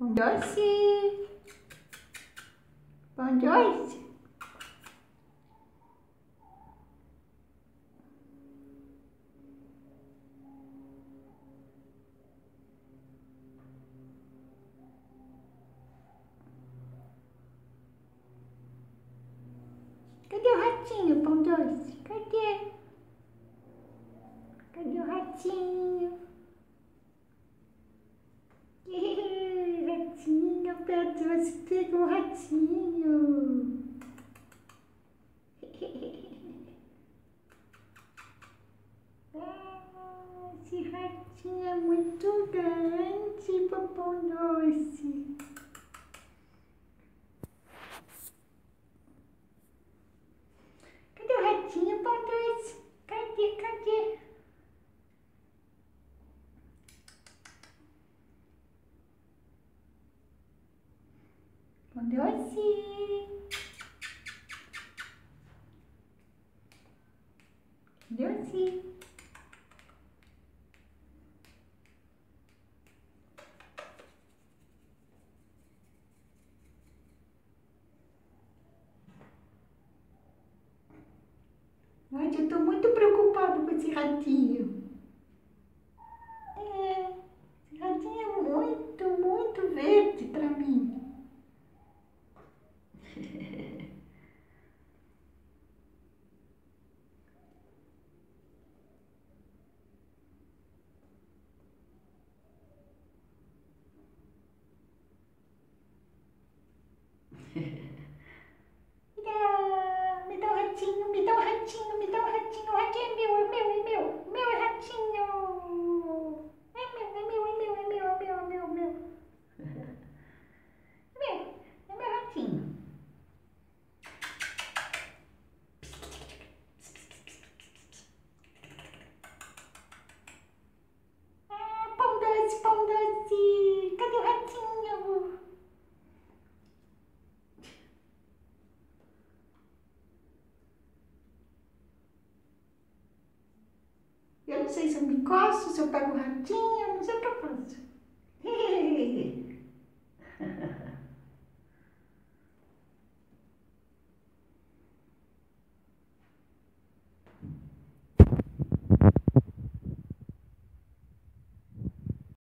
Pão doce. Pão doce. Cadê o ratinho, Pão doce? Cadê? Cadê o ratinho? Ratinho, perto, você pegou o ratinho. Esse ratinho é muito grande, Pão doce. Cadê o ratinho, Pão doce? Cadê, cadê? Pão doce. Doce. Ai, eu tô muito preocupada com esse ratinho. Esse ratinho é muito, muito verde pra mim. Me dá o ratinho, me dá o ratinho, me dá o ratinho. O ratinho é meu, é meu, é meu. Meu é ratinho. É meu, é meu, é meu, é meu, é meu, é meu, é meu. É meu ratinho. Ah, Pão doce, Pão doce. Cadê o ratinho? Eu não sei se eu me coço, se eu pego o ratinho, eu não sei o que eu faço.